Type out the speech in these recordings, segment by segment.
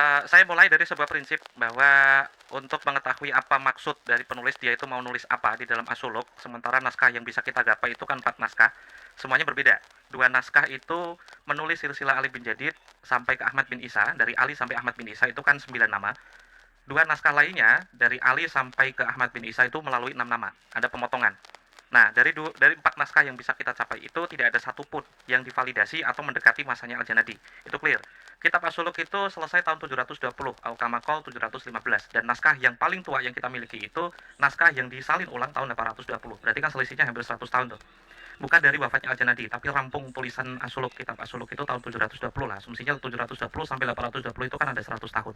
Saya mulai dari sebuah prinsip bahwa untuk mengetahui apa maksud dari penulis, dia itu mau nulis apa di dalam As-Suluk, sementara naskah yang bisa kita gapai itu kan 4 naskah, semuanya berbeda. 2 naskah itu menulis silsilah Ali bin Jadid sampai ke Ahmad bin Isa, dari Ali sampai Ahmad bin Isa itu kan 9 nama. 2 naskah lainnya dari Ali sampai ke Ahmad bin Isa itu melalui 6 nama, ada pemotongan. Nah, dari 4 naskah yang bisa kita capai itu tidak ada satupun yang divalidasi atau mendekati masanya Al-Janadi. Itu clear. Kitab As-Suluk itu selesai tahun 720, Al-Kamakol 715, dan naskah yang paling tua yang kita miliki itu naskah yang disalin ulang tahun 820. Berarti kan selisihnya hampir 100 tahun tuh. Bukan dari wafatnya Al-Janadi, tapi rampung tulisan As-Suluk, kitab As-Suluk itu tahun 720 lah. Asumsinya 720 sampai 820 itu kan ada 100 tahun.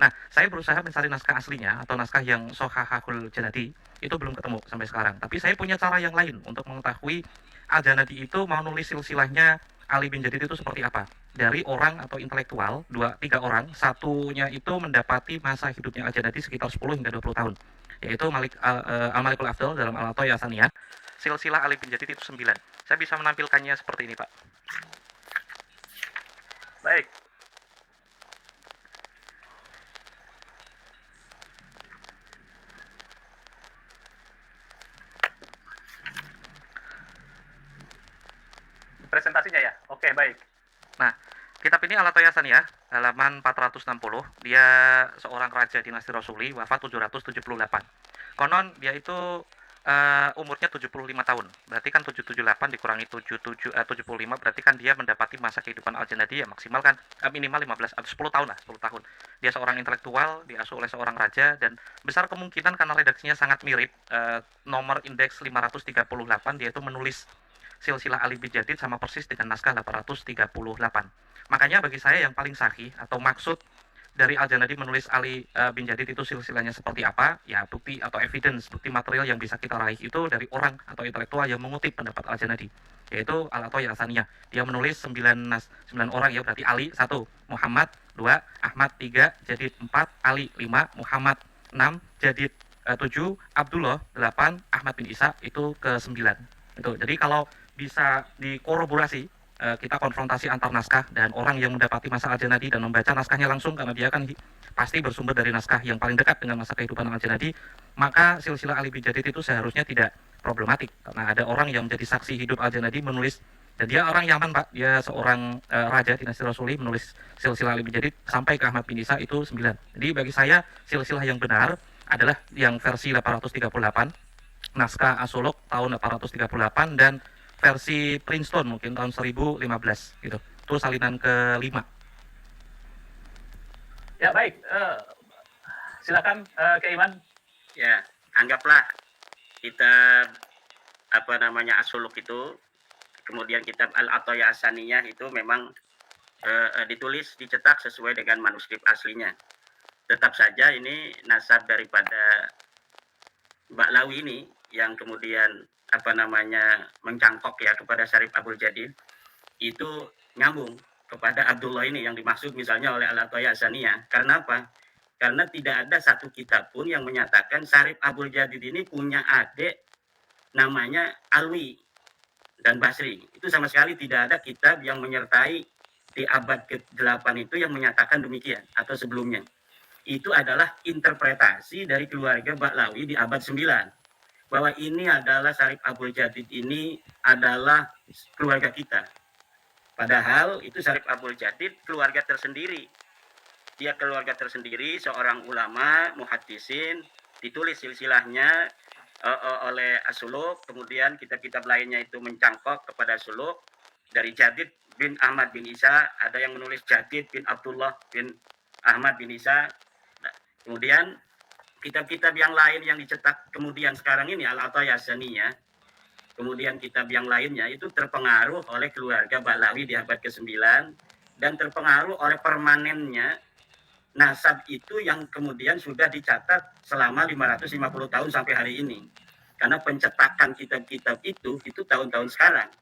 Nah, saya berusaha mencari naskah aslinya atau naskah yang Sohahahul Janadi, itu belum ketemu sampai sekarang. Tapi saya punya cara yang lain untuk mengetahui Al-Janadi itu mau nulis silsilahnya Ali bin Jadid itu seperti apa. Dari orang atau intelektual, 2-3 orang, satunya itu mendapati masa hidupnya Al-Janadi sekitar 10 hingga 20 tahun. Yaitu Al-Malikul Afdal dalam Al-Atoya Saniyah. Silsilah Ali bin Jadid itu 9. Saya bisa menampilkannya seperti ini, Pak. Baik. Presentasinya ya? Oke, baik. Nah, kitab ini Al-Atoya Saniyah, halaman 460. Dia seorang raja dinasti Rasuli, wafat 778. Konon dia itu umurnya 75 tahun. Berarti kan 778 dikurangi 75, berarti kan dia mendapati masa kehidupan Al-Janadi ya maksimal kan minimal 15 atau 10 tahun lah, 10 tahun. Dia seorang intelektual, diasuh oleh seorang raja, dan besar kemungkinan karena redaksinya sangat mirip, nomor indeks 538 dia itu menulis silsilah Ali bin Jadid sama persis dengan naskah 838. Makanya bagi saya yang paling sahih atau maksud dari Al-Janadi menulis Ali bin Jadid itu silsilahnya seperti apa, ya bukti atau evidence, bukti material yang bisa kita raih itu dari orang atau intelektual yang mengutip pendapat Al-Janadi, yaitu Al-Atoya Asaniyah. Dia menulis 9 orang, ya berarti Ali 1, Muhammad 2, Ahmad 3, Jadid 4, Ali 5, Muhammad 6, Jadid 7, Abdullah 8, Ahmad bin Isa itu ke 9. Itu. Jadi kalau bisa dikoroborasi, kita konfrontasi antar naskah dan orang yang mendapati masa Al-Janadi dan membaca naskahnya langsung, karena dia kan pasti bersumber dari naskah yang paling dekat dengan masa kehidupan Al-Janadi, maka silsilah Ali bin Jadid itu seharusnya tidak problematik, karena ada orang yang menjadi saksi hidup Al-Janadi menulis, dan dia orang Yaman, Pak. Dia seorang raja dinasti Rasuli menulis silsilah Ali bin Jadid sampai ke Ahmad bin Isa itu 9. Jadi bagi saya silsilah yang benar adalah yang versi 838, naskah As-Suluk tahun 838, dan versi Princeton mungkin tahun 1015 gitu. Itu salinan kelima. Ya, baik. Silakan Ke Iman. Ya, anggaplah kita As-Suluk itu, kemudian kitab Al-Atoya Asaniyah itu memang ditulis, dicetak sesuai dengan manuskrip aslinya. Tetap saja ini nasab daripada Ba'lawi ini yang kemudian mencangkok ya kepada Syarif Abul Jadid, itu nyambung kepada Abdullah ini yang dimaksud misalnya oleh Al-Atoya Asaniyah. Karena apa? Karena tidak ada satu kitab pun yang menyatakan Syarif Abul Jadid ini punya adik namanya Alwi dan Basri. Itu sama sekali tidak ada kitab yang menyertai di abad ke-8 itu yang menyatakan demikian atau sebelumnya. Itu adalah interpretasi dari keluarga Ba'lawi di abad 9. Bahwa ini adalah Syarif Abul Jadid ini adalah keluarga kita. Padahal itu Syarif Abul Jadid keluarga tersendiri. Dia keluarga tersendiri, seorang ulama, muhaddisin, ditulis silsilahnya oleh As-Suluk, kemudian kitab-kitab lainnya itu mencangkok kepada As-Suluk. Dari Jadid bin Ahmad bin Isa, ada yang menulis Jadid bin Abdullah bin Ahmad bin Isa. Nah, kemudian kitab-kitab yang lain yang dicetak kemudian sekarang ini Al-Atoya Asaniyah, kemudian kitab yang lainnya itu terpengaruh oleh keluarga Ba'lawi di abad ke-9 dan terpengaruh oleh permanennya nasab itu yang kemudian sudah dicatat selama 550 tahun sampai hari ini. Karena pencetakan kitab-kitab itu tahun-tahun sekarang.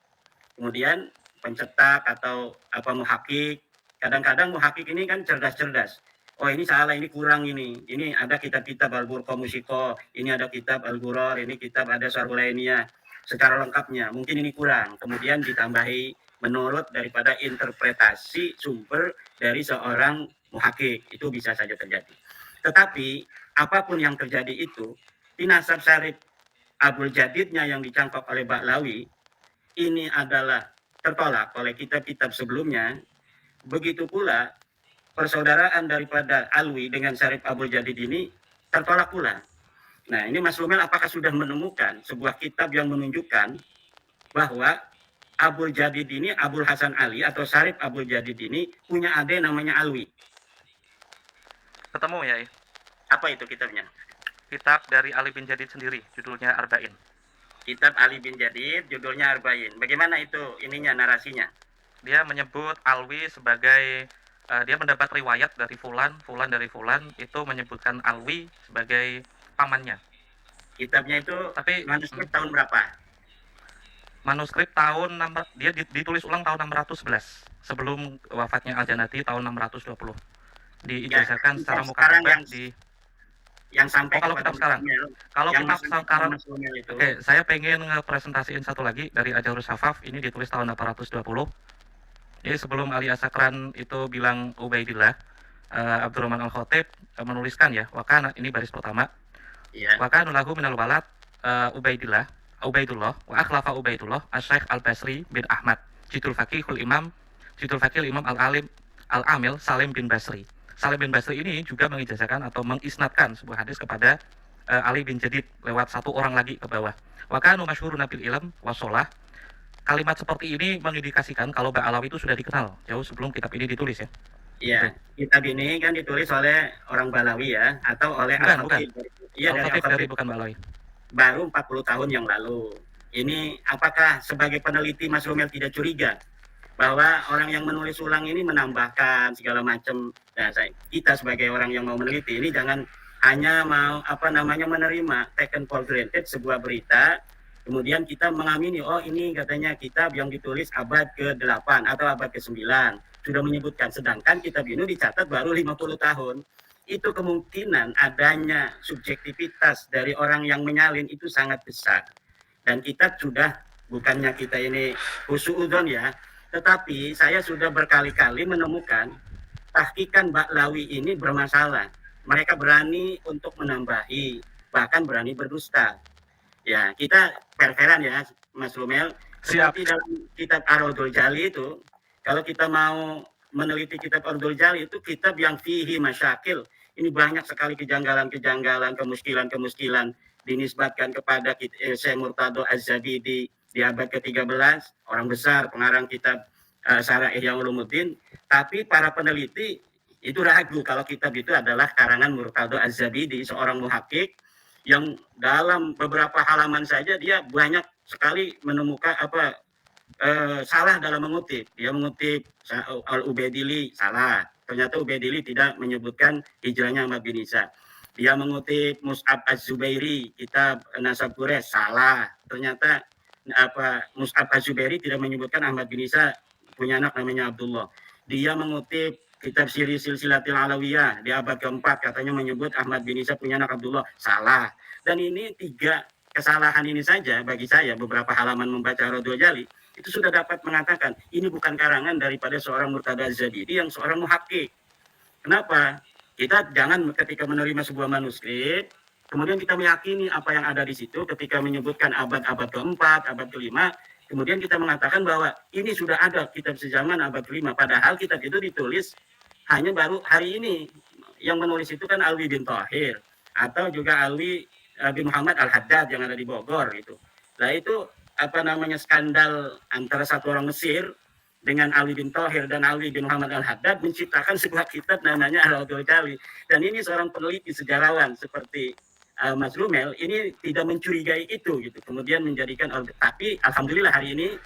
Kemudian pencetak atau muhakik, kadang-kadang muhakik ini kan cerdas-cerdas. Oh ini salah, ini kurang ini ada kitab-kitab Al-Burqa Musiko, ini ada kitab Al-Ghuror, ini kitab ada Syarhulainiyah, secara lengkapnya, mungkin ini kurang, kemudian ditambahi menurut daripada interpretasi sumber dari seorang muhakik, itu bisa saja terjadi. Tetapi apapun yang terjadi itu, di nasab syarif Abul Jadidnya yang dicangkok oleh Ba'lawi ini adalah tertolak oleh kitab-kitab sebelumnya. Begitu pula persaudaraan daripada Alwi dengan Syarif Abul Jadid ini tertolak pula. Nah, ini Mas Rumel apakah sudah menemukan sebuah kitab yang menunjukkan bahwa Abul Jadid ini, Abul Hasan Ali atau Syarif Abul Jadid ini punya adik namanya Alwi? Ketemu ya, Apa itu kitabnya? kitab dari Ali bin Jadid sendiri, judulnya Arba'in. Kitab Ali bin Jadid, judulnya Arba'in. Bagaimana itu ininya, narasinya? Dia menyebut Alwi sebagai dia mendapat riwayat dari Fulan dari Fulan, itu menyebutkan Alwi sebagai pamannya. Kitabnya itu Tapi manuskrip tahun berapa? manuskrip tahun dia ditulis ulang tahun 611 sebelum wafatnya Al-Janati tahun 620. Diijazahkan secara sekarang mukatabah di yang sampai kalau kepada kitab sekarang. Mas Rumel, Kalau yang kitab sampai sekarang, Mas Rumel itu. oke, saya pengen ngepresentasiin satu lagi dari Ajarus Safaf, ini ditulis tahun 820. Jadi sebelum Ali Asakran itu bilang Ubaidillah, Abdurrahman Al-Khatib menuliskan ya, wakana, ini baris pertama, Iya. wakana lahu minal walad Ubaidullah, wa akhlafa Ubaidullah, Asy-Syaikh Al-Basri bin Ahmad, Jidul Faqihul Imam Al-Alim Al-Amil Salim bin Basri. Salim bin Basri ini juga mengijazahkan atau mengisnadkan sebuah hadis kepada Ali bin Jadid lewat satu orang lagi ke bawah. Wa kanu masyhuruna bil ilm wasolah. Kalimat seperti ini mengindikasikan kalau Ba'alawi itu sudah dikenal jauh sebelum kitab ini ditulis ya. Iya, kitab ini kan ditulis oleh orang Balawi ya, atau oleh Bukan. Iya, dari Al-Khatib dari Al-Khatib. bukan Ba'alawi. Baru 40 tahun yang lalu. Ini apakah sebagai peneliti Mas Rumel tidak curiga bahwa orang yang menulis ulang ini menambahkan segala macam? Nah, kita sebagai orang yang mau meneliti ini jangan hanya mau menerima taken for granted sebuah berita, kemudian kita mengamini, oh ini katanya kitab yang ditulis abad ke-8 atau abad ke-9 sudah menyebutkan, sedangkan kitab ini dicatat baru 50 tahun. Itu kemungkinan adanya subjektivitas dari orang yang menyalin itu sangat besar. Dan kita sudah, bukannya kita ini husnudzon ya, tetapi saya sudah berkali-kali menemukan tahqiqan Ba'lawi ini bermasalah. Mereka berani untuk menambahi, bahkan berani berdusta. Ya, kita fair-fairan ya, Mas Rumel. Siap. Tetapi dalam kitab Ar-Raudhul Jali itu, kalau kita mau meneliti kitab Ar-Raudhul Jali itu kitab yang fihi masyakil. Ini banyak sekali kejanggalan-kejanggalan, kemuskilan-kemuskilan dinisbatkan kepada Syekh Murtado Az-Zabidi di abad ke-13, orang besar pengarang kitab Syarah Ihya Ulumuddin. Tapi para peneliti itu ragu kalau kitab itu adalah karangan Murtado Az-Zabidi, seorang muhakkik yang dalam beberapa halaman saja dia banyak sekali menemukan salah dalam mengutip. Dia mengutip Al-Ubaidili, salah. Ternyata Ubaidili tidak menyebutkan hijrahnya Ahmad bin Isa. Dia mengutip Mus'ab Az-Zubairi, kitab Nasab Quraisy, salah. Ternyata Mus'ab Az-Zubairi tidak menyebutkan Ahmad bin Isa punya anak namanya Abdullah. Dia mengutip kitab Siri Silsilatil Alawiyah di abad keempat, katanya menyebut Ahmad bin Isa punya anak Abdullah, salah. Dan ini 3 kesalahan ini saja bagi saya, beberapa halaman membaca Ar-Raudhul Jali, itu sudah dapat mengatakan ini bukan karangan daripada seorang Murtado Az-Zabidi yang seorang muhakkik. Kenapa? Kita jangan ketika menerima sebuah manuskrip, kemudian kita meyakini apa yang ada di situ ketika menyebutkan abad-abad keempat, abad kelima, kemudian kita mengatakan bahwa ini sudah ada kitab sejaman abad kelima, padahal kitab itu ditulis hanya baru hari ini. Yang menulis itu kan Alwi bin Thahir, atau juga Alwi bin Muhammad Al-Haddad yang ada di Bogor gitu. Nah itu skandal antara satu orang Mesir dengan Alwi bin Thahir dan Alwi bin Muhammad Al-Haddad menciptakan sebuah kitab namanya Ar-Raudhul Jali. Dan ini seorang peneliti sejarawan seperti Mas Rumel ini tidak mencurigai itu gitu. Kemudian menjadikan, tapi alhamdulillah hari ini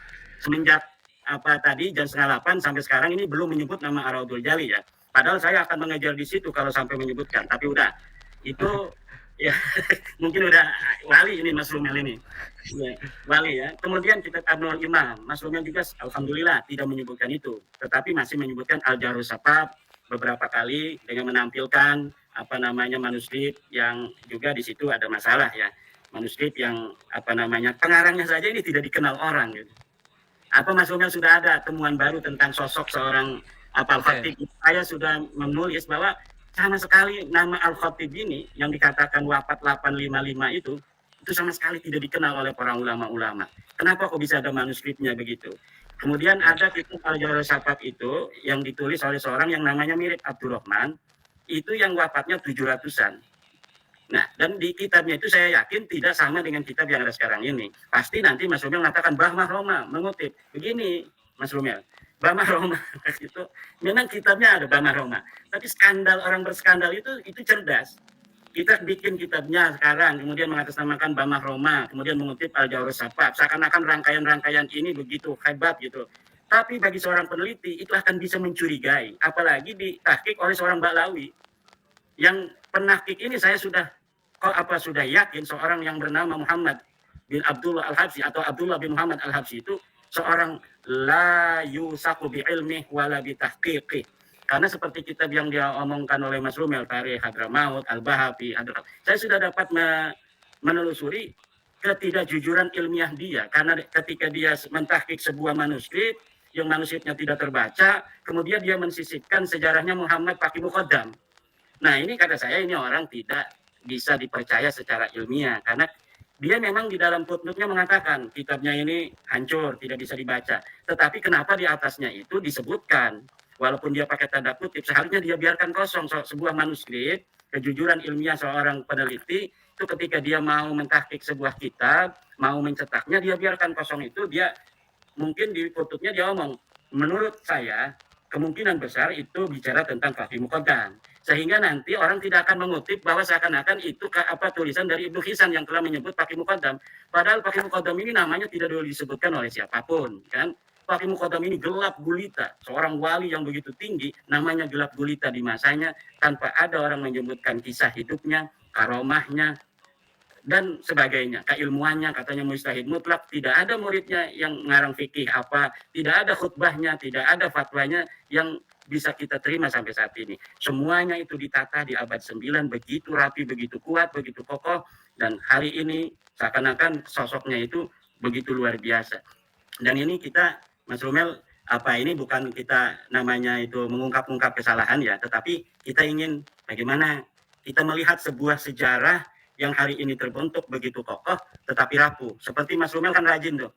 semenjak tadi jam 7:30 sampai sekarang ini belum menyebut nama Ar-Raudhul Jali ya. Padahal saya akan mengejar di situ kalau sampai menyebutkan. Tapi udah itu ya mungkin udah wali ini Mas Rumel ini. Ya, wali ya. Kemudian kita Abnul Imam, Mas Rumel juga alhamdulillah tidak menyebutkan itu, tetapi masih menyebutkan Al-Jarus Safaf beberapa kali dengan menampilkan manuskrip yang juga di situ ada masalah ya. Manuskrip yang pengarangnya saja ini tidak dikenal orang gitu. Apa Mas Rumel sudah ada temuan baru tentang sosok seorang Al-Khatib. Saya sudah menulis bahwa sama sekali nama Al-Khatib ini yang dikatakan wafat 855 itu sama sekali tidak dikenal oleh para ulama-ulama. Kenapa kok bisa ada manuskripnya begitu? Kemudian ada kitab Al-Jawhar Syafaq itu yang ditulis oleh seorang yang namanya Mirip Abdurrahman, itu yang wafatnya 700-an. Nah, dan di kitabnya itu saya yakin tidak sama dengan kitab yang ada sekarang ini. Pasti nanti Mas Rumel mengatakan Bahmah Roma mengutip. Begini, Mas Rumel, Bahmah Roma itu memang kitabnya ada Bahmah Roma. Tapi skandal, orang berskandal itu cerdas. Kita bikin kitabnya sekarang, kemudian mengatasnamakan Bahmah Roma, kemudian mengutip Al-Jawhar Syafaq. Seakan-akan rangkaian-rangkaian ini begitu hebat gitu. Tapi bagi seorang peneliti itu akan bisa mencurigai, apalagi ditahqiq oleh seorang Ba'lawi. Yang penahqiq ini saya sudah yakin seorang yang bernama Muhammad bin Abdullah Al-Habsyi atau Abdullah bin Muhammad Al-Habsyi itu seorang la yusaku bi ilmih wala bi tahqiqih. Karena seperti kitab yang dia omongkan oleh Mas Rumel, Tarikh Hadramaut, Al-Bahafi, saya sudah dapat menelusuri ketidakjujuran ilmiah dia. Karena ketika dia mentahqiq sebuah manuskrip, yang manuskripnya tidak terbaca, kemudian dia mensisipkan sejarahnya Muhammad pakai muqaddam. Nah ini kata saya ini orang tidak bisa dipercaya secara ilmiah karena dia memang di dalam footnote-nya mengatakan kitabnya ini hancur, tidak bisa dibaca. Tetapi kenapa di atasnya itu disebutkan walaupun dia pakai tanda kutip, seharusnya dia biarkan kosong sebuah manuskrip, kejujuran ilmiah seorang peneliti itu ketika dia mau mentahqiq sebuah kitab, mau mencetaknya dia biarkan kosong itu, dia mungkin di footnote-nya dia ngomong, menurut saya kemungkinan besar itu bicara tentang Fakih Muqaddam. Sehingga nanti orang tidak akan mengutip bahwa seakan-akan itu tulisan dari Ibnu Hisan yang telah menyebut Fakih Muqaddam. Padahal Fakih Muqaddam ini namanya tidak boleh disebutkan oleh siapapun, kan? Fakih Muqaddam ini gelap gulita, seorang wali yang begitu tinggi, namanya gelap gulita di masanya, tanpa ada orang menyebutkan kisah hidupnya, karomahnya, dan sebagainya. Keilmuannya katanya mujtahid mutlak, tidak ada muridnya yang ngarang fikih apa, tidak ada khutbahnya, tidak ada fatwanya yang bisa kita terima sampai saat ini. Semuanya itu ditata di abad 9 begitu rapi, begitu kuat, begitu kokoh, dan hari ini seakan-akan sosoknya itu begitu luar biasa. Dan ini kita, Mas Rumel, ini bukan kita namanya itu mengungkap-ungkap kesalahan ya, tetapi kita ingin bagaimana kita melihat sebuah sejarah yang hari ini terbentuk begitu kokoh tetapi rapuh. Seperti Mas Rumel kan rajin tuh.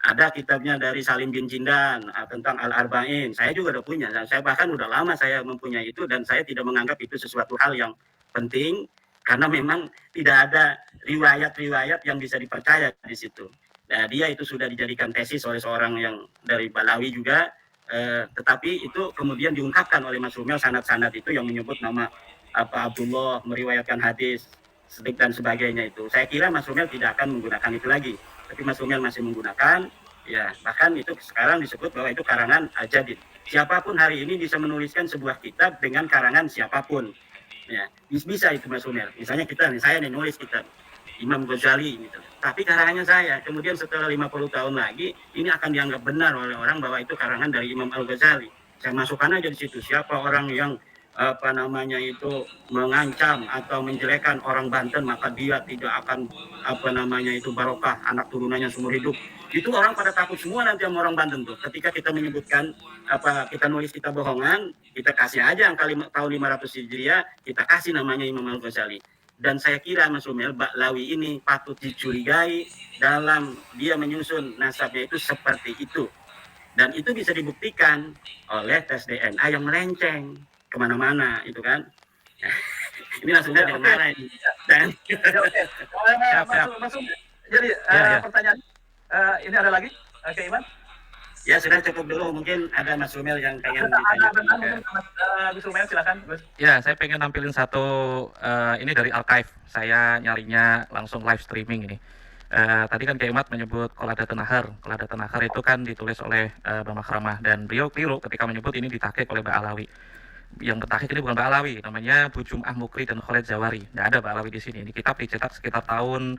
Ada kitabnya dari Salim bin Jindan tentang Al-Arba'in. Saya juga udah punya. Saya bahkan udah lama saya mempunyai itu dan saya tidak menganggap itu sesuatu hal yang penting karena memang tidak ada riwayat-riwayat yang bisa dipercaya di situ. Nah, dia itu sudah dijadikan tesis oleh seorang yang dari Balawi juga, tetapi itu kemudian diungkapkan oleh Mas Rumel sanad-sanad itu yang menyebut nama Abdullah meriwayatkan hadis sedik dan sebagainya itu. Saya kira Mas Rumel tidak akan menggunakan itu lagi. Tapi Mas Rumel masih menggunakan, ya bahkan itu sekarang disebut bahwa itu karangan Al-Jadid. Siapapun hari ini bisa menuliskan sebuah kitab dengan karangan siapapun. Ya, bisa itu Mas Rumel. Misalnya saya nih nulis kitab Imam Ghazali gitu. Tapi karangannya saya. Kemudian setelah 50 tahun lagi, ini akan dianggap benar oleh orang bahwa itu karangan dari Imam Al-Ghazali. Saya masukkan aja di situ siapa orang yang mengancam atau menjelekkan orang Banten, maka dia tidak akan barokah anak turunannya seumur hidup. Itu orang pada takut semua nanti sama orang Banten tuh. Ketika kita menyebutkan kita nulis kita bohongan, kita kasih aja angka tahun 500 Hijriah, kita kasih namanya Imam Al-Ghazali. Dan saya kira Mas Rumel, Ba'lawi ini patut dicurigai dalam dia menyusun nasabnya itu seperti itu. Dan itu bisa dibuktikan oleh tes DNA yang melenceng kemana-mana itu kan. Ini langsung jangan marah ini. Dan Masuk. Jadi pertanyaan ini ada lagi ke Iman? Ya sudah cukup dulu, mungkin ada Mas Rumel yang pengen ditanya. Mas Rumel silakan. Ya, saya pengen nampilin satu ini dari archive. Saya nyarinya langsung live streaming ini. Tadi kan Keimat menyebut Qoladatun Nahar. Qoladatun Nahar itu kan ditulis oleh Bang Makramah dan beliau keliru ketika menyebut ini ditahqiq oleh Ba'alawi. Yang bertahqiq ini bukan Ba'alawi, namanya Bu Jum'ah Mukri dan Khalid Zawari. Nggak ada Ba'alawi di sini. Ini kitab dicetak sekitar tahun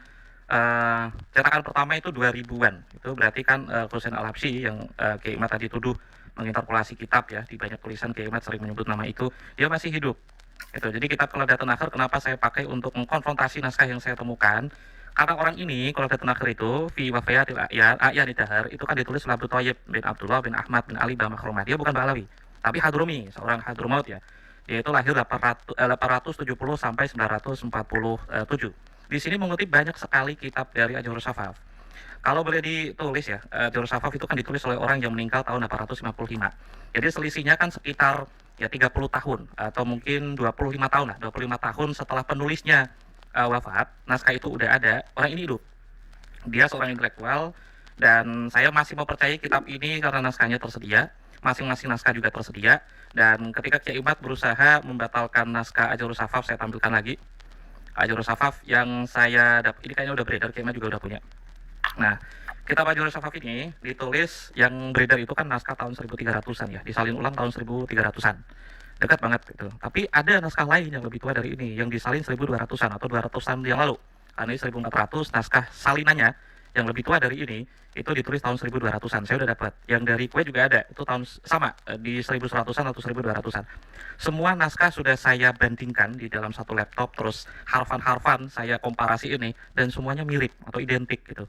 cetakan pertama itu 2000-an. Itu berarti kan Husain Al-Habsyi yang Keimat tadi tuduh menginterpolasi kitab ya, di banyak tulisan Keimat sering menyebut nama itu, dia masih hidup. Itu. Jadi kitab Qoladatun Nahar kenapa saya pakai untuk mengkonfrontasi naskah yang saya temukan? Karena orang ini Qoladatun Nahar itu fi wafayatil A'yan Dahar itu kan ditulis oleh Abdul Thayyib bin Abdullah bin Ahmad bin Ali bin Makhrumah. Dia bukan Ba'alawi. tapi Hadromi, seorang Hadromaut ya. Dia itu lahir 870 sampai 947. Di sini mengutip banyak sekali kitab dari Ajurus Safaf. Kalau boleh ditulis ya, Ajurus Safaf itu kan ditulis oleh orang yang meninggal tahun 855. Jadi selisihnya kan sekitar ya 30 tahun atau mungkin 25 tahun lah, 25 tahun setelah penulisnya wafat, naskah itu udah ada, orang ini hidup. Dia seorang intelektual dan saya masih mempercayai kitab ini karena naskahnya tersedia, masing-masing naskah juga tersedia, dan ketika Kiai Imad berusaha membatalkan naskah Ajurus Safaf, saya tampilkan lagi. Ajurus Safaf yang saya dapat, ini kayaknya udah beredar, Kiai Imad juga udah punya. Nah, kitab Ajurus Safaf ini ditulis, yang beredar itu kan naskah tahun 1300-an ya, disalin ulang tahun 1300-an. Dekat banget gitu. Tapi ada naskah lain yang lebih tua dari ini, yang disalin 1200-an atau 200-an yang lalu. Karena ini 1400, naskah salinannya yang lebih tua dari ini itu ditulis tahun 1200-an. Saya udah dapat. Yang dari kue juga ada, itu tahun sama di 1100-an atau 1200-an. Semua naskah sudah saya bandingkan di dalam satu laptop, terus harfan-harfan saya komparasi ini, dan semuanya mirip atau identik gitu.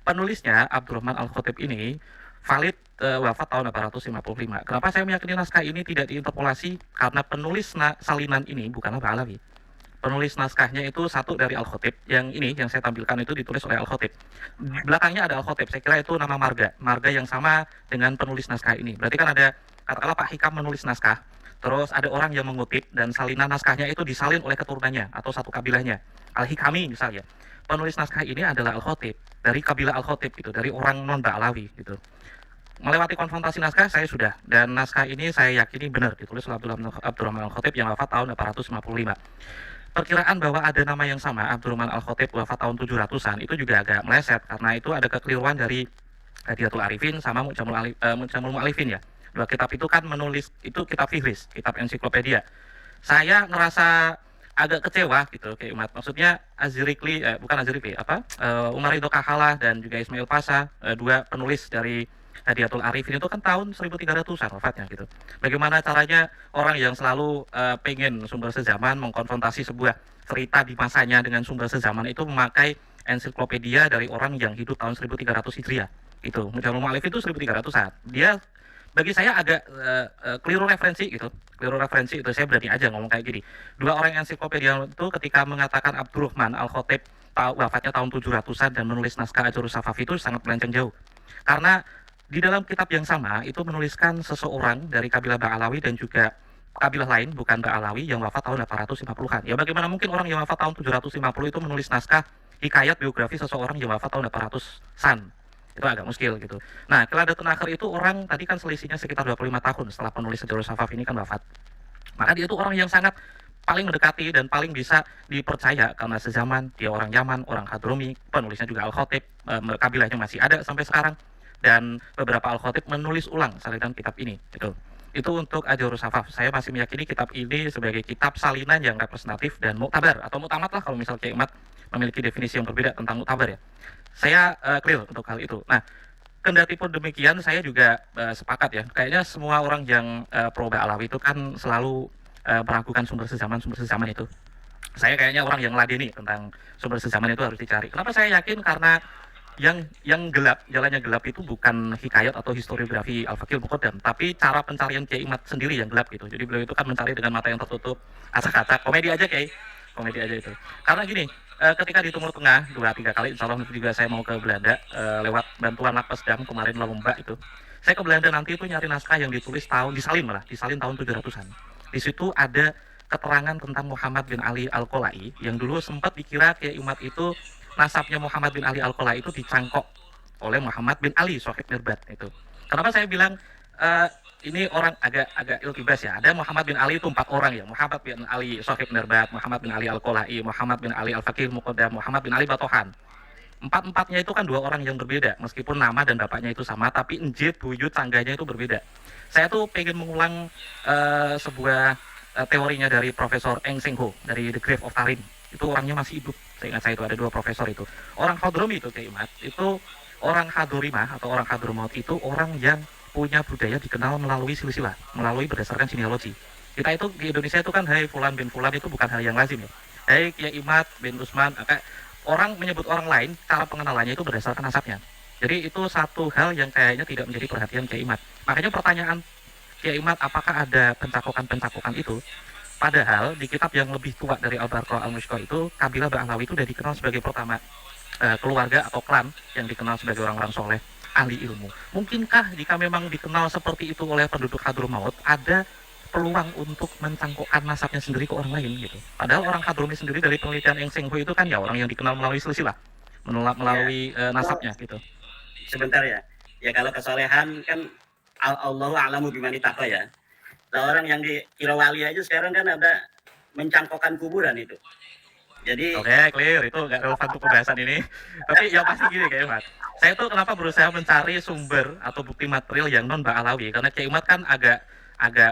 Penulisnya Abdurrahman Al-Khatib ini valid wafat tahun 855. Kenapa saya meyakini naskah ini tidak diinterpolasi? Karena penulis salinan ini bukanlah Ba'alawi. Penulis naskahnya itu satu dari Al-Khatib. Yang ini yang saya tampilkan itu ditulis oleh Al-Khatib. Belakangnya ada Al-Khatib. Saya kira itu nama marga. Marga yang sama dengan penulis naskah ini. Berarti kan ada, katakanlah Pak Hikam menulis naskah, terus ada orang yang mengutip dan salinan naskahnya itu disalin oleh keturunannya atau satu kabilahnya. Al-Hikami misalnya. Penulis naskah ini adalah Al-Khatib, dari kabilah Al-Khatib gitu, dari orang non Ba'alawi gitu. Melewati konfrontasi naskah saya sudah, dan naskah ini saya yakini benar ditulis oleh Abdurrahman Al-Khatib yang wafat tahun 855. Perkiraan bahwa ada nama yang sama, Abdurrahman Al-Khatib wafat tahun 700-an, itu juga agak meleset karena itu ada kekeliruan dari Hadiyatul Arifin sama Mu'jamul Mu'alifin ya. Dua kitab itu kan menulis, itu kitab fihris, kitab ensiklopedia. Saya ngerasa agak kecewa gitu kayak Umat. Maksudnya Azirikli, bukan Azirikli, Umar Ridho Kahalah dan juga Ismail Pasha, dua penulis dari Hadiyatul Arifin itu kan tahun 1300-an wafatnya gitu. Bagaimana caranya orang yang selalu pengen sumber sezaman mengkonfrontasi sebuah cerita di masanya dengan sumber sezaman itu memakai ensiklopedia dari orang yang hidup tahun 1300 Hijriah. Itu Mujamul Mu'alif itu 1300-an. Dia bagi saya agak keliru referensi gitu. Keliru referensi itu, saya berani aja ngomong kayak gini. Dua orang ensiklopedia itu ketika mengatakan Abdurrahman Al-Khatib wafatnya tahun 700-an dan menulis naskah Ajurus Safaf itu sangat melenceng jauh. Karena di dalam kitab yang sama itu menuliskan seseorang dari kabilah Ba'alawi dan juga kabilah lain bukan Ba'alawi yang wafat tahun 850-an. Ya bagaimana mungkin orang yang wafat tahun 750 itu menulis naskah hikayat biografi seseorang yang wafat tahun 800-an. Itu agak muskil gitu. Nah, Qiladatun Akhir itu orang tadi kan selisihnya sekitar 25 tahun setelah penulis Ajurus Safaf ini kan wafat. Maka dia itu orang yang sangat paling mendekati dan paling bisa dipercaya karena sezaman, dia orang Yaman, orang Hadromi, penulisnya juga Al-Khatib, kabilahnya masih ada sampai sekarang. Dan beberapa Al-Khatib menulis ulang salinan kitab ini gitu. Itu untuk Ajurus Safaf. Saya masih meyakini kitab ini sebagai kitab salinan yang representatif dan muktabar atau mutamat lah kalau misalnya Kiai Imad memiliki definisi yang berbeda tentang muktabar ya. Saya clear untuk hal itu. Nah, kendati pun demikian saya juga sepakat ya. Kayaknya semua orang yang pro Ba'alawi itu kan selalu meragukan sumber sezaman itu. Saya kayaknya orang yang ladeni tentang sumber sezaman itu harus dicari. Kenapa saya yakin? Karena yang gelap, jalannya gelap itu bukan hikayat atau historiografi Al-Faqih Muqaddam, tapi cara pencarian Kiai Imad sendiri yang gelap gitu. Jadi beliau itu kan mencari dengan mata yang tertutup, acak-acak, komedi aja Kiai, komedi aja itu. Karena gini, ketika di Timur Tengah 2-3 kali, insya Allah nanti juga saya mau ke Belanda lewat bantuan Lakpesdam kemarin Lomba itu. Saya ke Belanda nanti itu nyari naskah yang ditulis disalin tahun 700-an. Di situ ada keterangan tentang Muhammad bin Ali Al-Qolai yang dulu sempat dikira Kiai Imad itu nasabnya Muhammad bin Ali Al-Qolai itu dicangkok oleh Muhammad bin Ali Sohib Mirbat itu. Kenapa saya bilang ini orang agak iltibas ya. Ada Muhammad bin Ali itu 4 orang ya. Muhammad bin Ali Sohib Mirbat, Muhammad bin Ali Al-Qolai, Muhammad bin Ali Al-Faqih Muqaddam, Muhammad bin Ali Batohan. Empat-empatnya itu kan 2 orang yang berbeda. Meskipun nama dan bapaknya itu sama, tapi njit, buyut, tangganya itu berbeda. Saya tuh pengen mengulang sebuah teorinya dari Profesor Eng Seng Ho dari The Grave of Tarim. Itu orangnya masih hidup. Saya ingat saya itu ada 2 profesor itu. Orang Hadromi itu Kiai Imad, itu orang Hadorimah atau orang Hadromaut itu orang yang punya budaya dikenal melalui silsilah, melalui berdasarkan genealogi. Kita itu di Indonesia itu kan hai Fulan bin Fulan itu bukan hal yang lazim ya. Hai Kiai Imad bin Usman, orang menyebut orang lain, cara pengenalannya itu berdasarkan nasabnya. Jadi itu satu hal yang kayaknya tidak menjadi perhatian Kiai Imad. Makanya pertanyaan Kiai Umat apakah ada pencakokan-pencakokan itu. Padahal di kitab yang lebih tua dari Al-Barqah Al-Mushkah itu, kabilah Ba'alawi itu sudah dikenal sebagai pertama keluarga atau klan yang dikenal sebagai orang-orang soleh, ahli ilmu. Mungkinkah jika memang dikenal seperti itu oleh penduduk Hadramaut, ada peluang untuk mencangkokkan nasabnya sendiri ke orang lain gitu? Padahal orang Hadrami sendiri dari penelitian Eng Seng Hui itu kan ya orang yang dikenal melalui silsilah, melalui nasabnya gitu. Sebentar ya. Ya kalau kesolehan kan Allahu a'lamu bimani taqwa ya. Nah, orang yang di Kirawali aja sekarang kan ada mencangkokkan kuburan itu. Jadi Oke, clear, itu nggak relevan untuk pembahasan ini. Tapi yang pasti gini Kiai Umat, saya tuh kenapa berusaha mencari sumber atau bukti material yang non Ba'alawi, karena Kiai Umat kan agak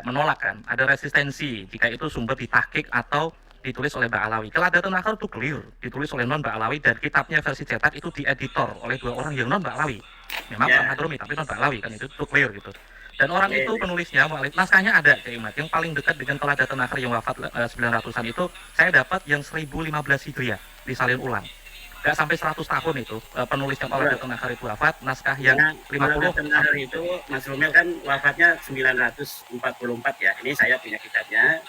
menolak kan, ada resistensi jika itu sumber ditahqiq atau ditulis oleh Ba'alawi. Keladatul Akhir itu clear, ditulis oleh non Ba'alawi, dan kitabnya versi cetak itu dieditor oleh 2 orang yang non Ba'alawi. Memang orang Hadrami tapi non Ba'alawi kan, itu clear gitu. Dan orang itu penulisnya, mu'alif, naskahnya ada Kiai Umat. Yang paling dekat dengan Keladatul Akhir yang wafat 900-an itu, saya dapat yang 1015 Hijriah, disalin ulang. Nggak sampai 100 tahun itu, penulisnya Keladatul Akhir itu wafat, naskah yang 50. Keladatul Akhir itu, Mas Rumel kan wafatnya 944 ya. Ini saya punya kitabnya.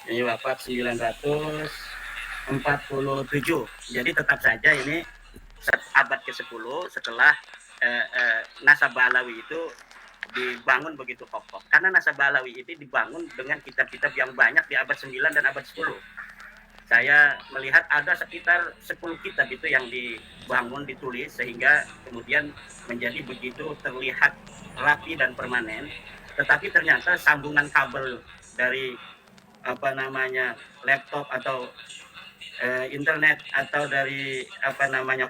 Ini wafat 947. Jadi tetap saja ini abad ke-10 setelah nasab Ba'alawi itu dibangun begitu kokoh. Karena nasab Ba'alawi itu dibangun dengan kitab-kitab yang banyak di abad 9 dan abad 10. Saya melihat ada sekitar 10 kitab itu yang dibangun, ditulis, sehingga kemudian menjadi begitu terlihat rapi dan permanen. Tetapi ternyata sambungan kabel dari laptop atau internet atau dari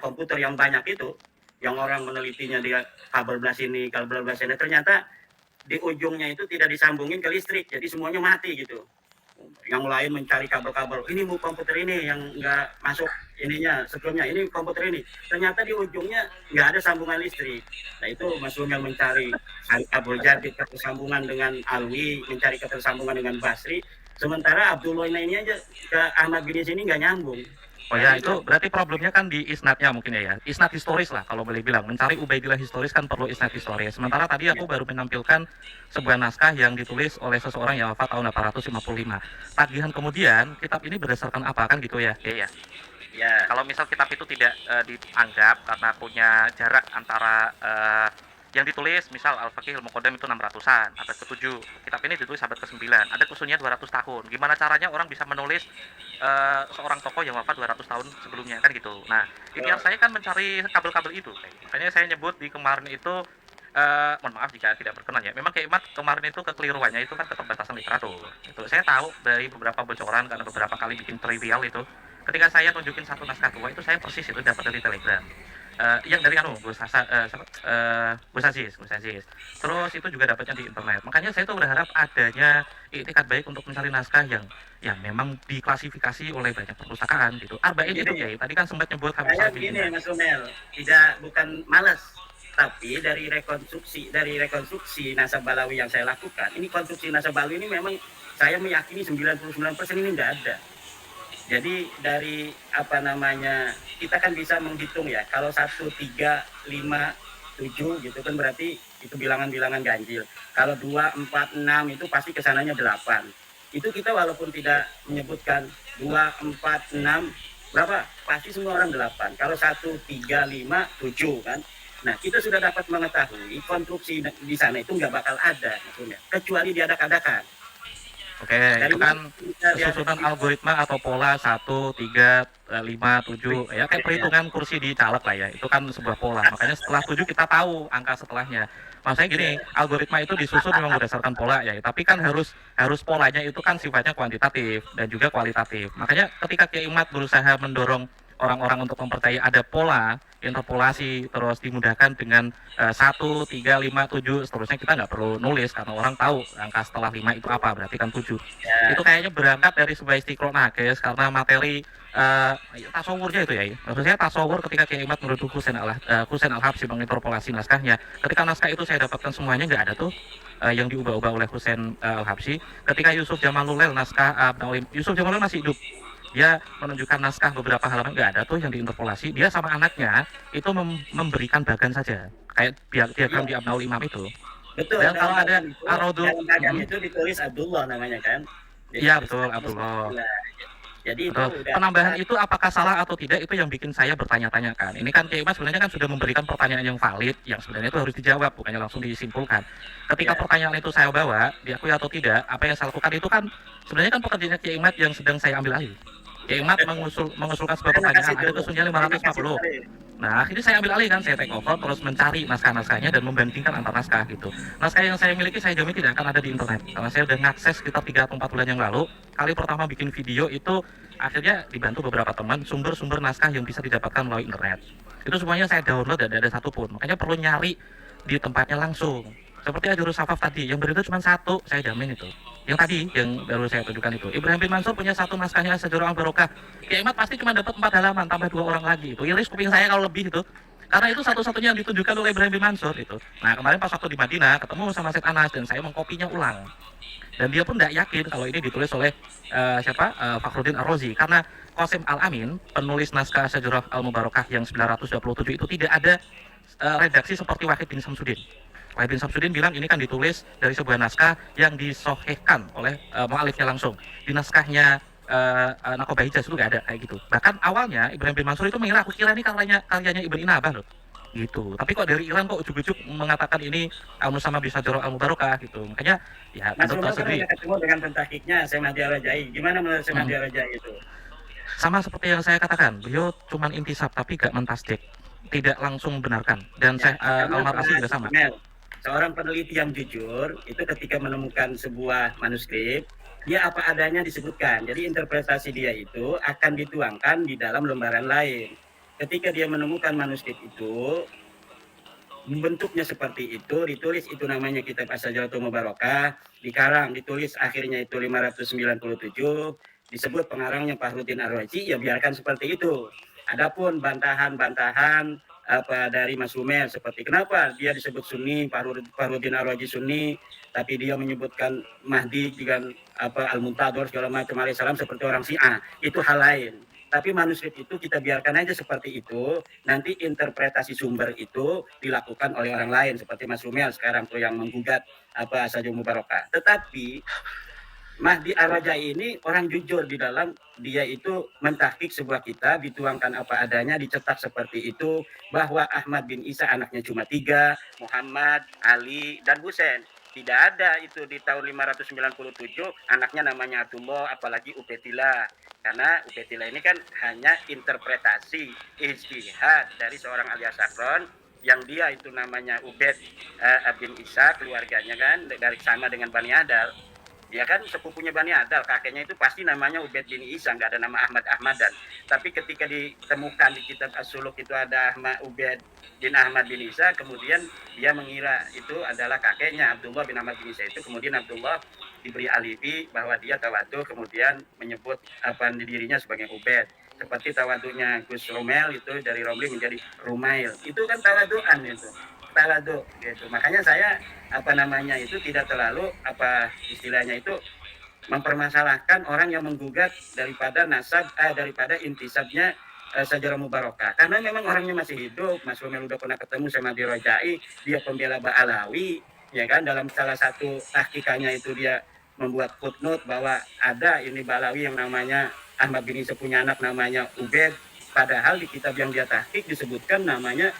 komputer yang banyak itu, yang orang menelitinya dia kabel belah sini, kabel belah sini, ternyata di ujungnya itu tidak disambungin ke listrik, jadi semuanya mati gitu. Yang lain mencari kabel-kabel, ini mau komputer ini yang nggak masuk ininya, sebelumnya ini komputer ini, ternyata di ujungnya nggak ada sambungan listrik. Nah itu Mas Rumel mencari kabel jadi ketersambungan dengan Alwi, mencari ketersambungan dengan Basri, sementara Abdullah ini aja ke Ahmad bin sini nggak nyambung. Oh ya, itu berarti problemnya kan di isnadnya mungkin ya. Isnad historis lah kalau boleh bilang. Mencari Ubaidillah historis kan perlu isnad historis. Sementara tadi aku baru menampilkan sebuah naskah yang ditulis oleh seseorang yang wafat tahun 855. Tagihan kemudian, kitab ini berdasarkan apa kan gitu ya? Iya. Ya, kalau misal kitab itu tidak dianggap karena punya jarak antara yang ditulis, misal Al-Faqih Al-Muqaddam itu 600-an, abad ke-7. Kitab ini ditulis abad ke-9, ada usulnya 200 tahun. Gimana caranya orang bisa menulis seorang tokoh yang wafat 200 tahun sebelumnya, kan gitu. Nah, ikhtiar saya kan mencari kabel-kabel itu. Makanya saya nyebut di kemarin itu, mohon maaf jika tidak berkenan ya. Memang Kiai Umat kemarin itu kekeliruannya itu kan keterbatasan literatur. Itu saya tahu dari beberapa bocoran, karena beberapa kali bikin trivial itu. Ketika saya tunjukin satu naskah tua itu, saya persis itu dapat dari Telegram. Yang dari Gus Aziz. Terus itu juga dapatnya di internet. Makanya saya tuh berharap adanya iktikad baik untuk mencari naskah yang memang diklasifikasi oleh banyak perpustakaan gitu. Arba'in itu ya, tadi kan sempat nyebut Habib Saya Syafi'i. begini Mas Rumel, bukan malas, tapi dari rekonstruksi nasab Ba'alawi yang saya lakukan, ini konstruksi nasab Ba'alawi ini memang saya meyakini 99% ini nggak ada. Jadi dari kita kan bisa menghitung ya, kalau 1, 3, 5, 7 gitu kan berarti itu bilangan-bilangan ganjil. Kalau 2, 4, 6 itu pasti kesananya 8. Itu kita walaupun tidak menyebutkan 2, 4, 6 berapa, pasti semua orang 8. Kalau 1, 3, 5, 7 kan. Nah kita sudah dapat mengetahui konstruksi di sana itu nggak bakal ada maksudnya, kecuali diadak-adakan. Oke, itu kan susunan algoritma atau pola 1, 3, 5, 7, ya kayak perhitungan kursi di caleg lah ya. Itu kan sebuah pola. Makanya setelah 7 kita tahu angka setelahnya. Maksudnya gini, algoritma itu disusun memang berdasarkan pola ya, tapi kan harus polanya itu kan sifatnya kuantitatif dan juga kualitatif. Makanya ketika Kiai Umat berusaha mendorong orang-orang untuk mempercayai ada pola, interpolasi, terus dimudahkan dengan 1, 3, 5, 7, seterusnya kita nggak perlu nulis karena orang tahu angka setelah 5 itu apa, berarti kan 7. Itu kayaknya berangkat dari sebuah istiqroh nakes karena materi tasawurnya itu ya. Maksudnya tasawur ketika Kiai Umat menuduh Husain Al-Habsyi menginterpolasi naskahnya. Ketika naskah itu saya dapatkan semuanya nggak ada tuh yang diubah-ubah oleh Husain Al-Habsyi. Ketika Yusuf Jamalulail naskah Yusuf Jamalulail masih hidup, dia menunjukkan naskah beberapa halaman, nggak ada tuh yang diinterpolasi. Dia sama anaknya itu memberikan bagan saja, kayak diagram di Abnaul Imam itu. Betul, Dan kalau dalam ada bagan itu, arodul, dalam bagan itu ditulis Abdullah namanya kan. iya Ditulis betul Abdullah. Abdullah. Jadi itu Betul. udah Penambahan itu apakah salah atau tidak itu yang bikin saya bertanya-tanya kan. Ini kan Kiai Mas sebenarnya kan sudah memberikan pertanyaan yang valid yang sebenarnya itu harus dijawab bukannya langsung disimpulkan. Ketika ya. pertanyaan itu saya bawa, diakui atau tidak, apa yang saya lakukan itu kan sebenarnya kan pekerjaannya Kiai Mat yang sedang saya ambil alih. Kiai Mat mengusulkan sebuah Terima kasih pertanyaan, ada dulu. kesunyian Terima kasih 550. Farid. Nah, akhirnya saya ambil alih kan, saya take over, terus mencari naskah-naskahnya dan membandingkan antar naskah gitu. Naskah yang saya miliki saya jamin tidak akan ada di internet, karena saya udah ngakses sekitar 3 atau 4 bulan yang lalu. Kali pertama bikin video itu akhirnya dibantu beberapa teman, sumber-sumber naskah yang bisa didapatkan melalui internet. Itu semuanya saya download dan tidak ada satupun, makanya perlu nyari di tempatnya langsung. Seperti Ajurus Safaf tadi, yang beredar cuma satu, saya jamin itu. Yang tadi, yang baru saya tunjukkan itu. Ibrahim bin Mansur punya satu naskahnya Sejarah Al-Barokah. Kiai Mat pasti cuma dapat 4 halaman, tambah 2 orang lagi. Itu iris kuping saya kalau lebih itu. Karena itu satu-satunya yang ditunjukkan oleh Ibrahim bin Mansur itu. Nah, kemarin pas waktu di Madinah, ketemu sama Syed Anas, dan saya mengkopinya ulang. Dan dia pun tidak yakin kalau ini ditulis oleh Fakhruddin Ar-Razi. Karena Qasim Al-Amin, penulis naskah Sejarah Al-Mubarakah yang 927 itu tidak ada redaksi seperti Wahid bin Samsudin. Wahid bin Samsudin bilang ini kan ditulis dari sebuah naskah yang disohehkan oleh mu'alifnya langsung. Di naskahnya Nakobah Hijaz itu nggak ada kayak gitu. Bahkan awalnya Ibrahim bin Mansur itu mengira, aku kira ini karyanya Ibn Inabah loh. Gitu. Tapi kok dari Iran kok ujuk-ujuk mengatakan ini sama bisa jorok al-mubarakah gitu. Makanya ya Mas menurut Umar saya kan sendiri udah ketemu dengan pentahkiknya Semadi Ar-Rajai. Gimana menurut Semadi hmm, Ar-Rajai itu? sama seperti yang saya katakan, beliau cuman intisab tapi gak mentasdik, tidak langsung membenarkan. Dan Ya, saya karena Al-Mar'asi juga sama. seorang peneliti yang jujur itu ketika menemukan sebuah manuskrip, dia apa adanya disebutkan. Jadi interpretasi dia itu akan dituangkan di dalam lembaran lain. Ketika dia menemukan manuskrip itu, bentuknya seperti itu, ditulis itu namanya Kitab As-Sajaratul Mubarakah, dikarang, ditulis akhirnya itu 597, disebut pengarangnya Fakhruddin Ar-Razi, ya biarkan seperti itu. Adapun bantahan-bantahan apa dari Mas Umar seperti kenapa dia disebut Sunni, Fakhruddin Ar-Razi Sunni, tapi dia menyebutkan Mahdi dengan apa Al-Muntadhar segala macam alaihissalam seperti orang Syiah, itu hal lain. Tapi manuskrip itu kita biarkan aja seperti itu, nanti interpretasi sumber itu dilakukan oleh orang lain seperti Mas Rumel sekarang tuh yang menggugat apa Sajul Mubarakah. Tetapi Mahdi Ar-Rajai ini orang jujur di dalam dia itu mentahqiq sebuah kitab, dituangkan apa adanya, dicetak seperti itu, bahwa Ahmad bin Isa anaknya cuma 3, Muhammad, Ali, dan Husain. Tidak ada itu di tahun 597 anaknya namanya Abdullah, apalagi Ubaidillah. Karena Ubaidillah ini kan hanya interpretasi ijtihad dari seorang alias Sakron yang dia itu namanya Ubaid bin Isa, keluarganya kan dari sama dengan Bani Adal. Ya kan sepupunya Bani Adal, kakeknya itu pasti namanya Ubaid bin Isa, nggak ada nama Ahmad Ahmadan. Tapi ketika ditemukan di kitab As-Suluk itu ada Ubaid bin Ahmad bin Isa, kemudian dia mengira itu adalah kakeknya Abdullah bin Ahmad bin Isa itu, kemudian Abdullah diberi alibi bahwa dia tawadu, kemudian menyebut apa dirinya sebagai Ubaid. Seperti tawadunya Gus Romel itu dari Romli menjadi Rumail. Itu kan tawaduan itu. Tawadu gitu. Makanya saya apa namanya itu tidak terlalu apa istilahnya itu mempermasalahkan orang yang menggugat daripada daripada intisabnya Sejarah Mubarakah, karena memang orangnya masih hidup. Mas Romel udah pernah ketemu sama Dirojai, dia pembela Ba'alawi ya kan, dalam salah satu tahqiqannya itu dia membuat footnote bahwa ada ini Ba'alawi yang namanya Ahmad bin Isa punya anak namanya Ubaid, padahal di kitab yang dia tahqiq disebutkan namanya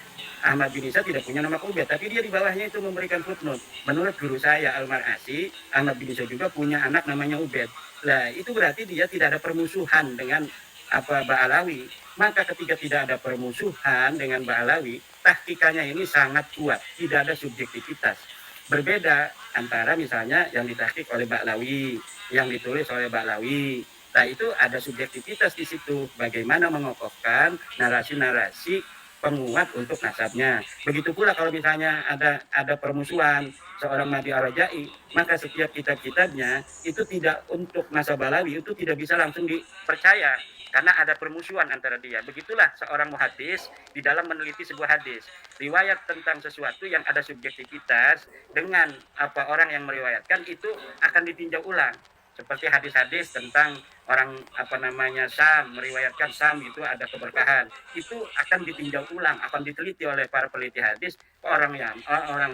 Ahmad bin Isa tidak punya nama Ubaid, tapi dia di bawahnya itu memberikan footnote. Menurut guru saya Al-Mar'asi, Ahmad bin Isa juga punya anak namanya Ubaid. Nah, itu berarti dia tidak ada permusuhan dengan apa Ba'alawi. Maka ketika tidak ada permusuhan dengan Ba'alawi, tahqiqannya ini sangat kuat, tidak ada subjektivitas. Berbeda antara misalnya yang ditahqiq oleh Ba'alawi, yang ditulis oleh Ba'alawi. Nah, itu ada subjektivitas di situ. Bagaimana mengokohkan narasi-narasi penguat untuk nasabnya. Begitu pula kalau misalnya ada permusuhan seorang Mahdi Ar-Rajai, maka setiap kitab-kitabnya itu tidak untuk nasab Balawi itu tidak bisa langsung dipercaya karena ada permusuhan antara dia. Begitulah seorang muhadis di dalam meneliti sebuah hadis. Riwayat tentang sesuatu yang ada subjektivitas dengan apa orang yang meriwayatkan itu akan ditinjau ulang. seperti hadis-hadis tentang orang Sam meriwayatkan Sam itu ada keberkahan, itu akan ditinjau ulang, akan diteliti oleh para peneliti hadis. Orang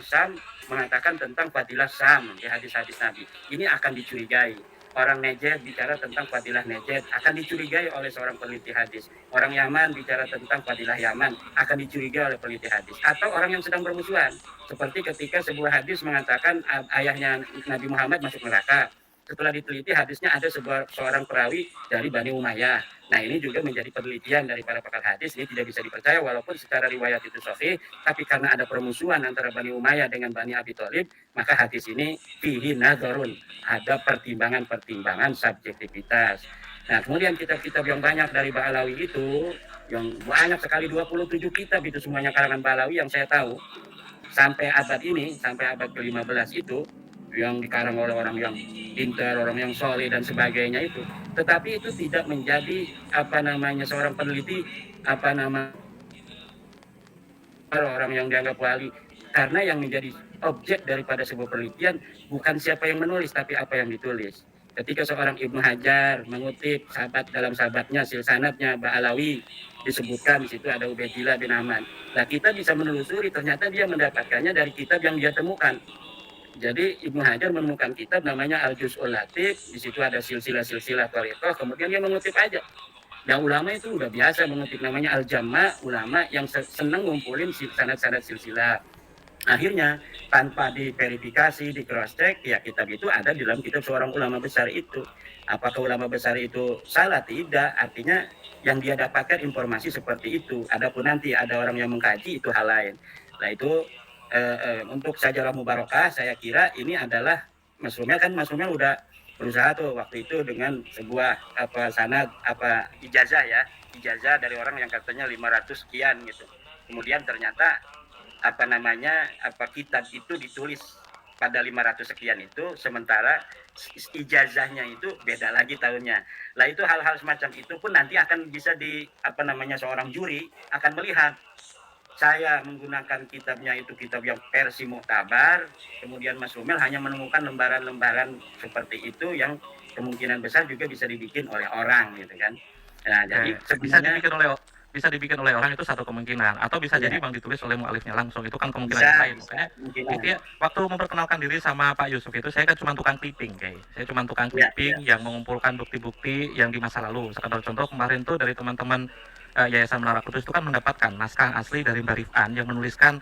Sam mengatakan tentang fadilah Sam di hadis-hadis Nabi, ini akan dicurigai. Orang Najd bicara tentang fadilah Najd, akan dicurigai oleh seorang peneliti hadis. Orang Yaman bicara tentang fadilah Yaman, akan dicurigai oleh peneliti hadis. Atau orang yang sedang bermusuhan, seperti ketika sebuah hadis mengatakan ayahnya Nabi Muhammad masuk neraka. Setelah diteliti hadisnya ada seorang perawi dari Bani Umayyah. Nah, ini juga menjadi penelitian dari para pakar hadis. Ini tidak bisa dipercaya walaupun secara riwayat itu sahih, tapi karena ada permusuhan antara Bani Umayyah dengan Bani Abi Thalib, maka hadis ini fihi nazarun, ada pertimbangan-pertimbangan subjektivitas. Nah, kemudian kitab-kitab yang banyak dari Ba'alawi itu, yang banyak sekali 27 kitab itu semuanya karangan Ba'alawi yang saya tahu, sampai abad ini, sampai abad ke-15 itu, yang dikarang oleh orang yang pintar, orang yang soleh dan sebagainya itu, tetapi itu tidak menjadi seorang peneliti orang yang dianggap wali, karena yang menjadi objek daripada sebuah penelitian bukan siapa yang menulis tapi apa yang ditulis. Ketika seorang Ibnu Hajar mengutip sahabat dalam sahabatnya silsanatnya Ba'alawi, disebutkan di situ ada Ubaidillah bin Aman. Nah, kita bisa menelusuri ternyata dia mendapatkannya dari kitab yang dia temukan. Jadi Ibnu Hajar menemukan kitab namanya Al-Juz'ul Latif, di situ ada silsilah thariqah, kemudian dia mengutip aja. Dan ulama itu udah biasa mengutip, namanya Al-Jamma, ulama yang senang ngumpulin sanad-sanad silsilah. Akhirnya tanpa diverifikasi, di cross check, ya kitab itu ada di dalam kitab seorang ulama besar itu. Apakah ulama besar itu salah? Tidak. Artinya yang dia dapatkan informasi seperti itu. Adapun nanti ada orang yang mengkaji, itu hal lain. Nah, itu untuk Syajarah Mubarakah, saya kira ini adalah Mas Rumel udah berusaha tuh waktu itu dengan sebuah sanad ijazah dari orang yang katanya 500 sekian gitu. Kemudian ternyata kitab itu ditulis pada 500 sekian itu, sementara ijazahnya itu beda lagi tahunnya. Lah, itu hal-hal semacam itu pun nanti akan bisa seorang juri akan melihat saya menggunakan kitabnya itu kitab yang versi muktabar, kemudian Mas Rumel hanya menemukan lembaran-lembaran seperti itu yang kemungkinan besar juga bisa dibikin oleh orang gitu kan. Nah, jadi sebenarnya bisa dibikin oleh orang itu satu kemungkinan, atau bisa jadi memang ditulis oleh mualifnya langsung, itu kan kemungkinan yang lain. Makanya intinya waktu memperkenalkan diri sama Pak Yusuf itu saya kan cuma tukang clipping, saya cuma tukang clipping yang mengumpulkan bukti-bukti yang di masa lalu. Sekedar contoh kemarin tuh dari teman-teman Yayasan Menara Kudus itu kan mendapatkan naskah asli dari Mbak Rifan yang menuliskan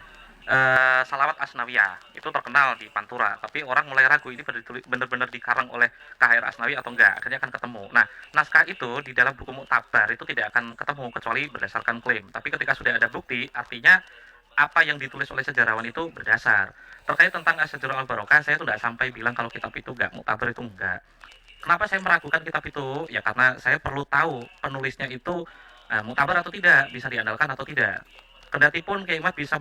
Salawat Asnawiyah, itu terkenal di Pantura, tapi orang mulai ragu ini benar-benar dikarang oleh KHR Asnawi atau enggak. Akhirnya akan ketemu. Nah, naskah itu di dalam buku Muktabar itu tidak akan ketemu kecuali berdasarkan klaim. Tapi ketika sudah ada bukti, artinya apa yang ditulis oleh sejarawan itu berdasar. Terkait tentang Syajarah Al-Barokah, saya tidak sampai bilang kalau kitab itu enggak, Muktabar itu enggak. Kenapa saya meragukan kitab itu? Ya karena saya perlu tahu penulisnya itu muktabar atau tidak, bisa diandalkan atau tidak. Kendatipun Kiai Ahmad bisa